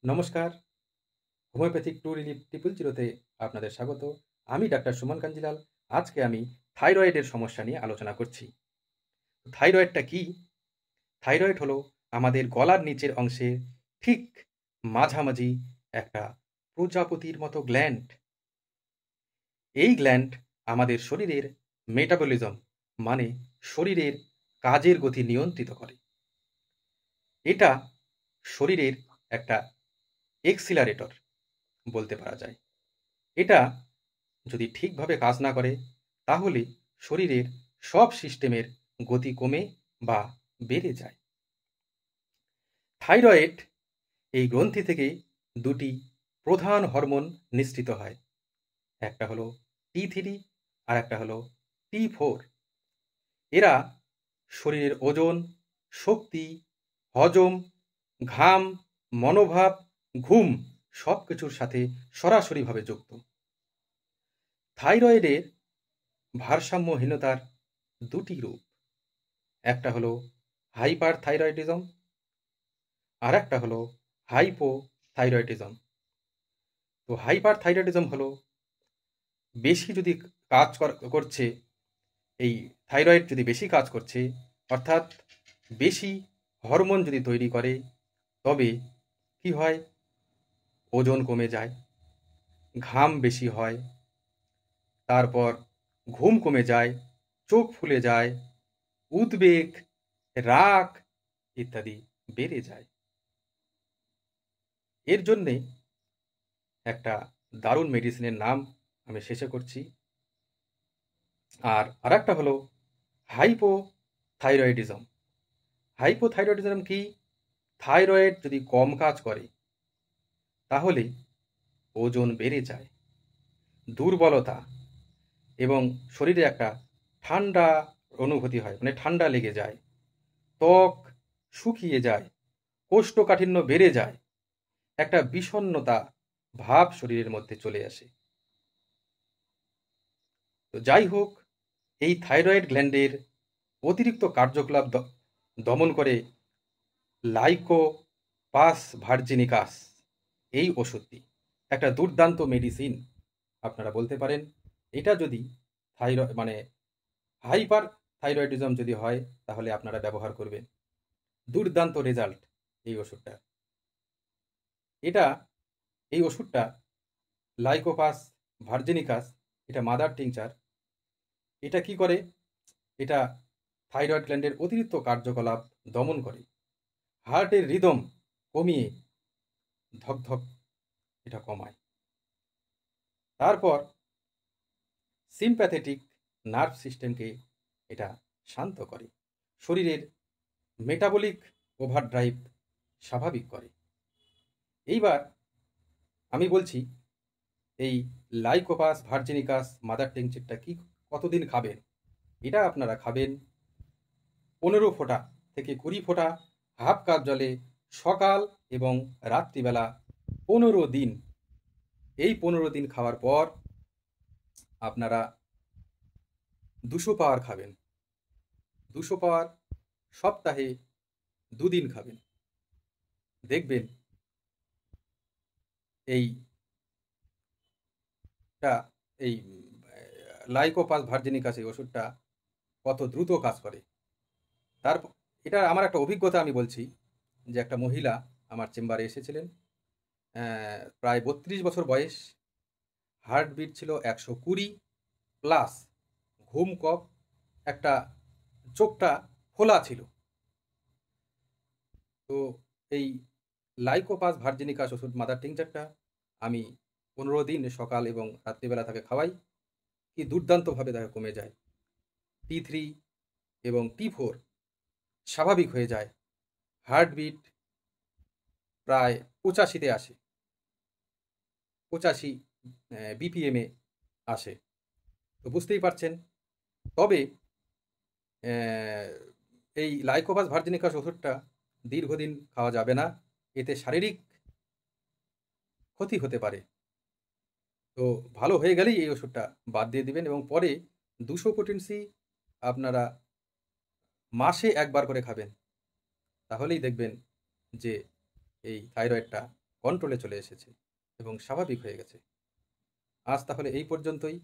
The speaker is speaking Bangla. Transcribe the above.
নমস্কার, হোমিওপ্যাথিক টু রিলিফ 000-তে আপনাদের স্বাগত। আমি ডাক্তার সুমন কাঞ্জিলাল। আজকে আমি থাইরয়েডের সমস্যা নিয়ে আলোচনা করছি। থাইরয়েডটা কি? থাইরয়েড হলো আমাদের গলার নিচের অংশে ঠিক মাঝামাঝি একটা প্রজাপতির মতো গ্ল্যান্ড। এই গ্ল্যান্ড আমাদের শরীরের মেটাবলিজম মানে শরীরের কাজের গতি নিয়ন্ত্রিত করে। এটা শরীরের একটা এক্সিলারেটর বলতে পারা যায়। এটা যদি ঠিকভাবে কাজ না করে তাহলে শরীরের সব সিস্টেমের গতি কমে বা বেড়ে যায়। থাইরয়েড এই গ্রন্থি থেকে দুটি প্রধান হরমোন নিঃসৃত হয়। একটা হলো T3 আর একটা হলো T4। এরা শরীরের ওজন, শক্তি, হজম, ঘাম, মনোভাব, ঘুম সব কিছুর সাথে সরাসরিভাবে যুক্ত। থাইরয়েডের ভারসাম্যহীনতার দুটি রূপ। একটা হলো হাইপার থাইরয়েডিজম আর একটা হলো হাইপোথাইরয়েডিজম। তো হাইপার থাইরয়েডিজম হলো বেশি যদি কাজ করছে, এই থাইরয়েড যদি বেশি কাজ করছে অর্থাৎ বেশি হরমোন যদি তৈরি করে, তবে কি হয়? ওজন কমে যায়, ঘাম বেশি হয়, তারপর ঘুম কমে যায়, চোখ ফুলে যায়, উদ্বেগ, রাগ ইত্যাদি বেড়ে যায়। এর জন্যে একটা দারুণ মেডিসিনের নাম আমি শেষে করছি। আর আরেকটা হলো হাইপোথাইরয়েডিজম। হাইপোথাইরয়েডিজম কি? থাইরয়েড যদি কম কাজ করে তাহলে ওজন বেড়ে যায়, দুর্বলতা এবং শরীরে একটা ঠান্ডা অনুভূতি হয়, মানে ঠান্ডা লেগে যায়, ত্বক শুকিয়ে যায়, কোষ্ঠকাঠিন্য বেড়ে যায়, একটা বিষণ্ণতা ভাব শরীরের মধ্যে চলে আসে। তো যাই হোক, এই থাইরয়েড গ্ল্যান্ডের অতিরিক্ত কার্যকলাপ দমন করে লাইকোপাস ভার্জিনিকাস এই ওষুধটি একটা দুর্দান্ত মেডিসিন আপনারা বলতে পারেন। এটা যদি থাইরয়েড মানে হাইপার থাইরয়েডিজম যদি হয় তাহলে আপনারা ব্যবহার করবেন। দুর্দান্ত রেজাল্ট এই ওষুধটা। এই ওষুধটা লাইকোপাস ভার্জিনিকাস, এটা মাদার টিংচার। এটা কি করে? এটা থাইরয়েড গ্ল্যান্ডের অতিরিক্ত কার্যকলাপ দমন করে, হার্টের রিদম কমিয়ে ধকধক এটা কমায়। তারপর সিম্প্যাথেটিক নার্ভ সিস্টেমকে এটা শান্ত করে, শরীরের মেটাবলিক ওভারড্রাইভ স্বাভাবিক করে। এইবার আমি বলছি এই লাইকোপাস ভার্জিনিকাস মাদার টিংচারটা কি কতদিন খাবেন। এটা আপনারা খাবেন 15 ফোঁটা থেকে 20 ফোঁটা হাফ কাপ জলে সকাল এবং রাত্রিবেলা 15 দিন। এই 15 দিন খাওয়ার পর আপনারা 200 পাওয়ার খাবেন। 200 পাওয়ার সপ্তাহে 2 দিন খাবেন। দেখবেন এই লাইকোপাস ভার্জিনিকাস এই ওষুধটা কত দ্রুত কাজ করে। তারপর এটা আমার একটা অভিজ্ঞতা আমি বলছি, যে একটা মহিলা আমার চেম্বারে এসেছিলেন, প্রায় 32 বছর বয়স, হার্টবিট ছিল 120 প্লাস, ঘুম কম, একটা চোখটা খোলা ছিল। তো এই লাইকোপাস ভার্জিনিকাস ওষুধ মাদার টিংচারটা আমি 15 দিন সকাল এবং রাত্রিবেলা তাকে খাওয়াই। কি দুর্দান্তভাবে তাকে কমে যায়, T3 এবং T4 স্বাভাবিক হয়ে যায়, হার্টবিট প্রায় 85-তে আসে, 85 বিপিএমে আসে। তো বুঝতেই পারছেন। তবে এই লাইকোপাস ভার্জিনিকাস ওষুধটা দীর্ঘদিন খাওয়া যাবে না, এতে শারীরিক ক্ষতি হতে পারে। তো ভালো হয়ে গেলেই এই ওষুধটা বাদ দিয়ে দিবেন এবং পরে 200 পোটেন্সি আপনারা মাসে একবার করে খাবেন। তাহলেই দেখবেন যে এই থাইরয়েডটা কন্ট্রোলে চলে এসেছে এবং স্বাভাবিক হয়ে গেছে। আজ তাহলে এই পর্যন্তই।